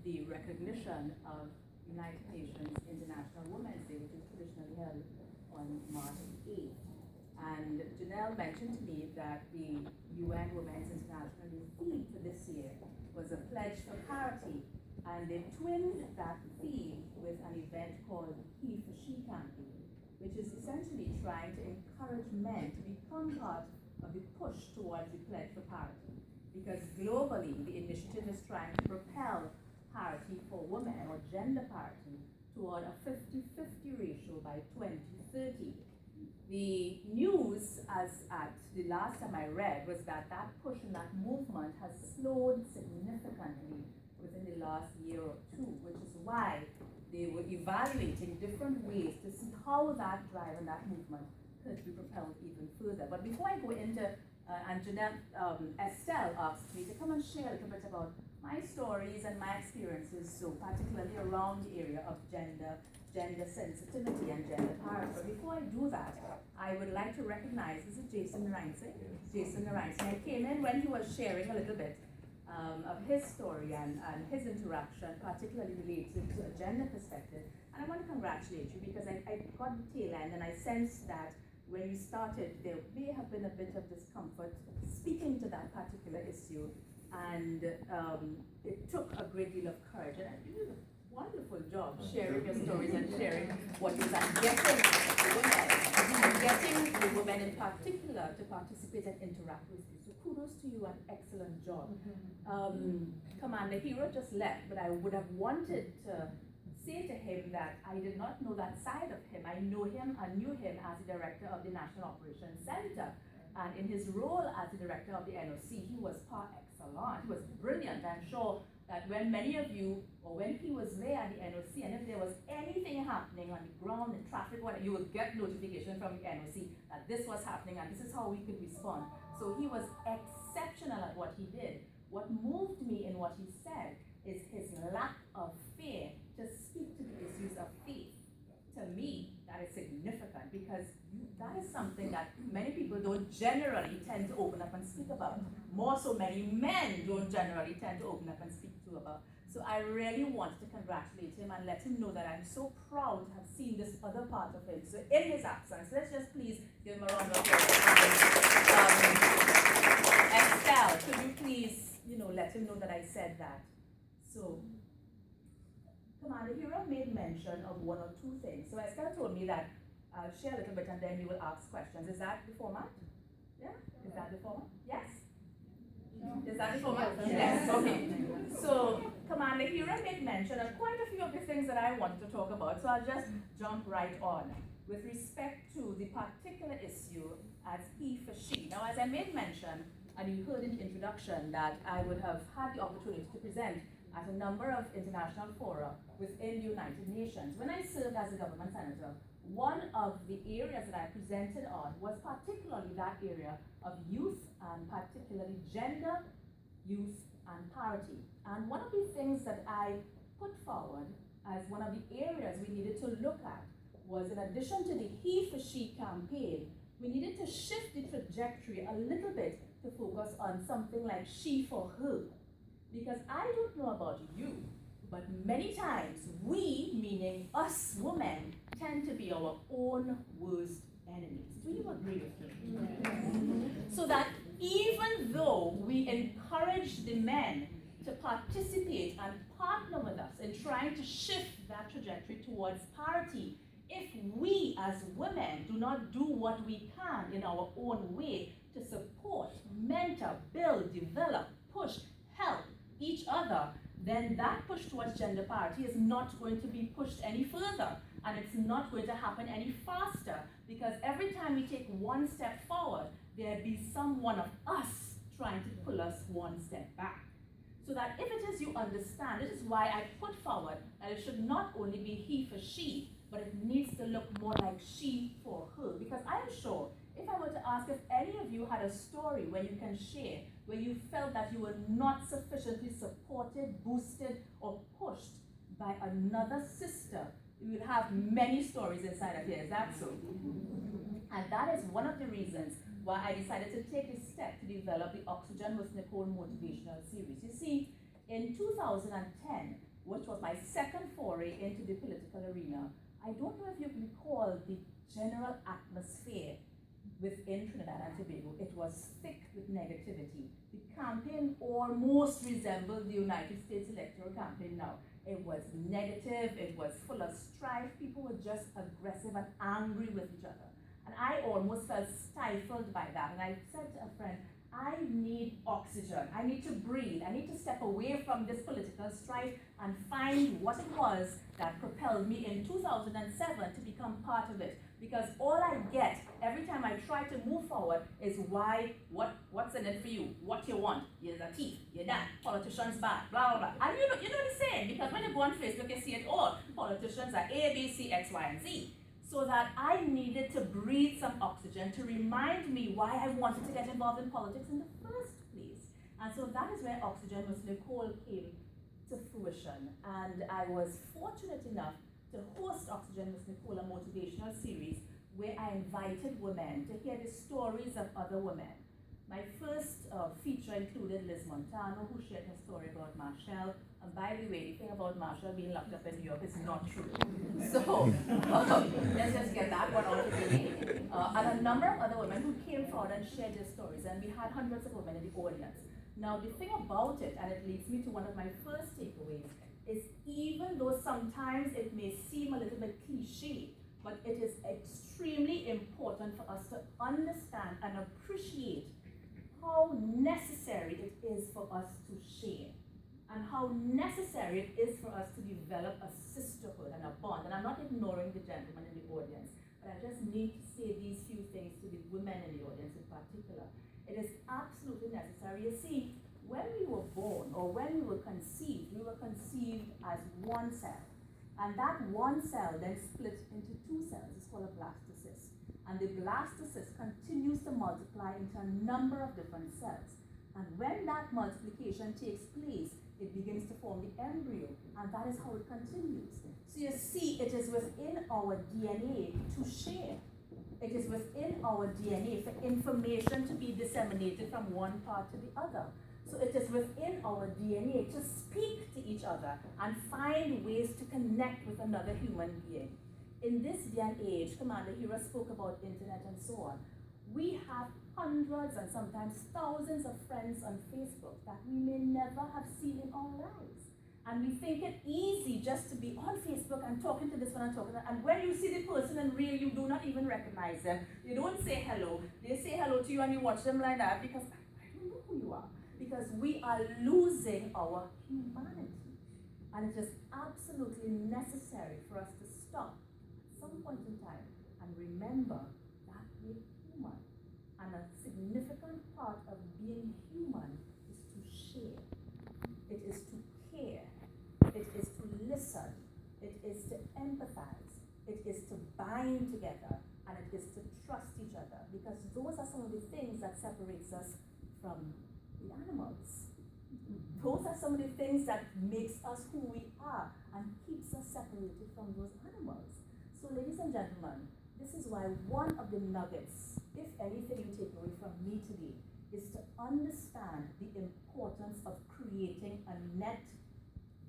the recognition of United Nations International Women's Day, which is traditionally held on March 8th. And Janelle mentioned to me that the UN Women's International Day theme for this year was a pledge for parity, and they twinned that theme with an event called He for She campaign, which is essentially trying to encourage men to become part of the push towards the pledge for parity. Because globally, the initiative is trying to propel parity for women, or gender parity, toward a 50-50 ratio by 2030. The news, as at the last time I read, was that push and that movement has slowed significantly within the last year or two, which is why they were evaluating different ways to see how that drive and that movement could be propelled even further. But before I go into, and Janelle, Estelle asked me to come and share a little bit about my stories and my experiences, so particularly around the area of gender sensitivity and gender parity. But before I do that, I would like to recognize, this is Jason Narainse. Jason Narainse. I came in when he was sharing a little bit of his story and his interaction, particularly related to a gender perspective. And I want to congratulate you because I got the tail end and I sensed that when you started, there may have been a bit of discomfort speaking to that particular issue. And it took a great deal of courage. And you did a wonderful job sharing your stories and sharing what is and getting the women in particular to participate and interact with you. So kudos to you, an excellent job. Commander Hero just left, but I would have wanted to say to him that I did not know that side of him. I knew him as the director of the National Operations Center. And in his role as the director of the NOC, he was par excellence. He was brilliant. I'm sure that when many of you, or when he was there at the NOC, and if there was anything happening on the ground, in traffic, you would get notification from the NOC that this was happening and this is how we could respond. So he was exceptional at what he did. What moved me in what he said is his lack of fear to speak to the issues of faith. To me, that is significant because that is something that many people don't generally tend to open up and speak about. More so, many men don't generally tend to open up and speak to about. So I really want to congratulate him and let him know that I'm so proud to have seen this other part of him. So in his absence, let's just please give him a round of applause. Estelle, could you please, let him know that I said that? So, Commander Hero made mention of one or two things. So Estelle told me that I'll share a little bit and then we will ask questions. Is that the format? Yeah? Is that the format? Yes? Is that the format? Yes. Okay. So Commander Hero made mention of quite a few of the things that I wanted to talk about. So I'll just jump right on with respect to the particular issue as he for she. Now, as I made mention, and you heard in the introduction that I would have had the opportunity to present at a number of international fora within the United Nations. When I served as a government senator, one of the areas that I presented on was particularly that area of youth and particularly gender, youth, and parity. And one of the things that I put forward as one of the areas we needed to look at was, in addition to the He for She campaign, we needed to shift the trajectory a little bit to focus on something like She for Her. Because I don't know about you, but many times we, meaning us women, tend to be our own worst enemies. Do you agree with me? Yes. So that even though we encourage the men to participate and partner with us in trying to shift that trajectory towards parity, if we as women do not do what we can in our own way to support, mentor, build, develop, push, help each other, then that push towards gender parity is not going to be pushed any further, and it's not going to happen any faster, because every time we take one step forward, there'll be someone of us trying to pull us one step back. So that if it is you understand, this is why I put forward that it should not only be he for she, but it needs to look more like she for her. Because I am sure, if I were to ask if any of you had a story where you can share, where you felt that you were not sufficiently supported, boosted, or pushed by another sister, you would have many stories inside of here. Is that so? And that is one of the reasons why I decided to take this step to develop the Oxygen with Nicole motivational series. You see, In 2010, which was my second foray into the political arena, I don't know if you can recall the general atmosphere within Trinidad and Tobago. It was thick with negativity. The campaign almost resembled the United States electoral campaign now. It was negative, it was full of strife, people were just aggressive and angry with each other. And I almost felt stifled by that. And I said to a friend, I need oxygen, I need to breathe, I need to step away from this political strife and find what it was that propelled me in 2007 to become part of it. Because all I get every time I try to move forward is why, what's in it for you, what you want, you're the thief, you're that, politicians bad, blah, blah, blah. And you know the saying, because when you go on Facebook, you see it all. Politicians are A, B, C, X, Y, and Z. So that I needed to breathe some oxygen to remind me why I wanted to get involved in politics in the first place. And so that is where Oxygen with Nicole came to fruition. And I was fortunate enough to host Oxygen with Nicole, a motivational series where I invited women to hear the stories of other women. My first feature included Liz Montano, who shared her story about Marshall. And by the way, the thing about Marshall being locked up in New York is not true. So let's just get that one out of the way. And a number of other women who came forward and shared their stories. And we had hundreds of women in the audience. Now, the thing about it, and it leads me to one of my first takeaways, is even though sometimes it may seem a little bit cliche, but it is extremely important for us to understand and appreciate how necessary it is for us to share, and how necessary it is for us to develop a sisterhood and a bond. And I'm not ignoring the gentlemen in the audience, but I just need to say these few things to the women in the audience in particular. It is absolutely necessary. You see, when we were born, or when we were conceived as one cell. And that one cell then splits into two cells. It's called a blastocyst. And the blastocyst continues to multiply into a number of different cells. And when that multiplication takes place, it begins to form the embryo. And that is how it continues. So you see, it is within our DNA to share. It is within our DNA for information to be disseminated from one part to the other. So it is within our DNA to speak to each other and find ways to connect with another human being. In this day and age, Commander Hira spoke about internet and so on. We have hundreds and sometimes thousands of friends on Facebook that we may never have seen in our lives. And we think it easy just to be on Facebook and talking to this one and talking to that. And when you see the person in real, you do not even recognize them. You don't say hello. They say hello to you and you watch them like that because I don't know who you are. Because we are losing our humanity. And it is absolutely necessary for us to stop at some point in time and remember that we're human. And a significant part of being human is to share. It is to care. It is to listen. It is to empathize. It is to bind together. And it is to trust each other. Because those are some of the things that separates us from the animals. Those are some of the things that makes us who we are and keeps us separated from those animals. So ladies and gentlemen, this is why one of the nuggets, if anything you take away from me today, is to understand the importance of creating a net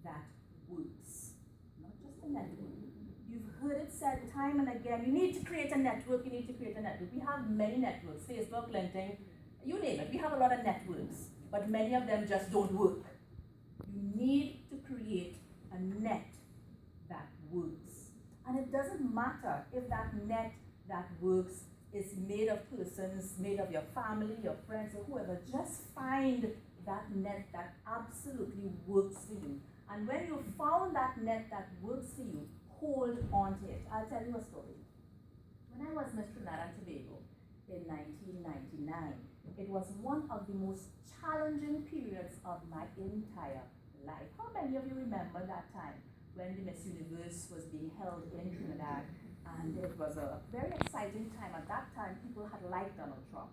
that works. Not just a network. You've heard it said time and again, you need to create a network, you need to create a network. We have many networks, Facebook, LinkedIn, you name it. We have a lot of networks, but many of them just don't work. You need to create a net that works. And it doesn't matter if that net that works is made of persons, made of your family, your friends, or whoever. Just find that net that absolutely works for you. And when you found that net that works for you, hold on to it. I'll tell you a story. When I was Miss Trinidad and Tobago in 1999, it was one of the most challenging periods of my entire life. How many of you remember that time when the Miss Universe was being held in Trinidad? And it was a very exciting time. At that time, people had liked Donald Trump.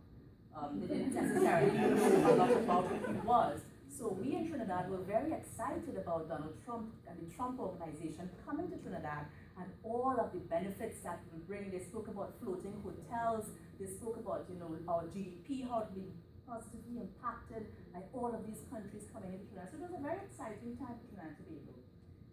They didn't necessarily know a lot about who he was. So we in Trinidad were very excited about Donald Trump and the Trump organization coming to Trinidad and all of the benefits that it will bring. They spoke about floating hotels. They spoke about, our GDP, how it will be positively impacted by all of these countries coming into Trinidad. So it was a very exciting time for Trinidad and Tobago.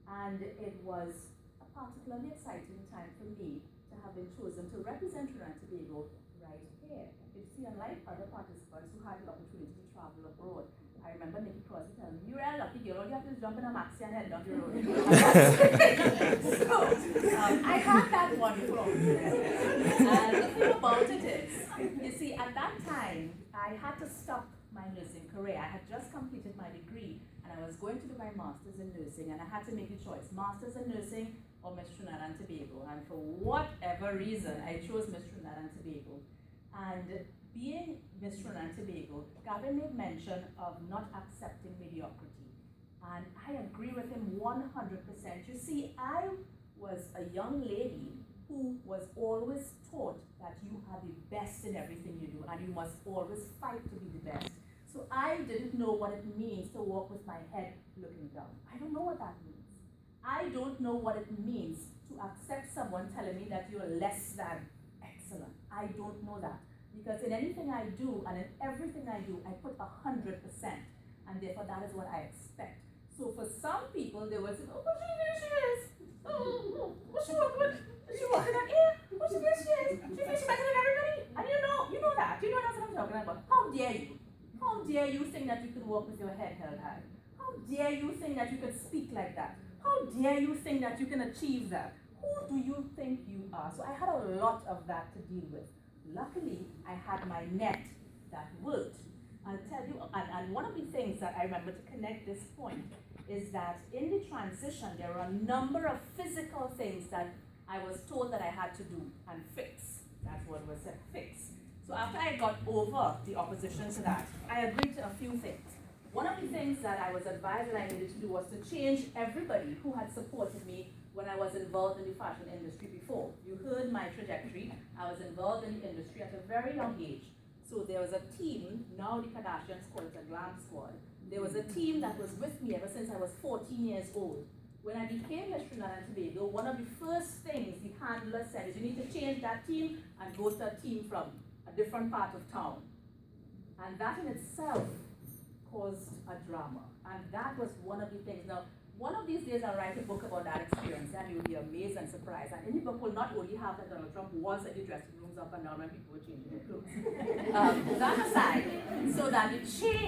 And it was a particularly exciting time for me to have been chosen to represent Trinidad and Tobago right here. You see, unlike other participants who had the opportunity to travel abroad, I remember Nikki Crosby telling me, "You're a lucky girl, all you have to do is jump in a maxi and head down the road." So, I had that wonderful opportunity. And the thing about it is, you see, at that time, I had to stop my nursing career. I had just completed my degree, and I was going to do my master's in nursing, and I had to make a choice, master's in nursing or Miss Trinidad and Tobago. And for whatever reason, I chose Miss Trinidad and Tobago. And being Miss Trinidad and Tobago, Gavin made mention of not accepting mediocrity. And I agree with him 100%. You see, I was a young lady who was always taught that you are the best in everything you do and you must always fight to be the best. So I didn't know what it means to walk with my head looking down. I don't know what that means. I don't know what it means to accept someone telling me that you're less than excellent. I don't know that. Because in anything I do and in everything I do, I put 100%. And therefore that is what I expect. So for some people, they will say, "Oh, what she is? Oh, what she walking with? She walking on air? What she is? She feels better than everybody." And you know that. You know that's what I'm talking about. How dare you? How dare you think that you could walk with your head held high? How dare you think that you could speak like that? How dare you think that you can achieve that? Who do you think you are? So I had a lot of that to deal with. Luckily, I had my net that worked. I'll tell you, and one of the things that I remember to connect this point is that in the transition, there were a number of physical things that I was told that I had to do and fix. That's what was said, fix. So after I got over the opposition to that, I agreed to a few things. One of the things that I was advised that I needed to do was to change everybody who had supported me when I was involved in the fashion industry before. You heard my trajectory. I was involved in the industry at a very young age. So there was a team, now the Kardashians call it a glam squad. There was a team that was with me ever since I was 14 years old. When I became Miss Trinidad and Tobago, one of the first things the handler said is you need to change that team and go to a team from a different part of town. And that in itself caused a drama. And that was one of the things. Now, one of these days I'll write a book about that experience and you'll be amazed and surprised. And in the book will not only have that Donald Trump was in the dressing rooms up and down when people were changing their clothes. That aside, so that the change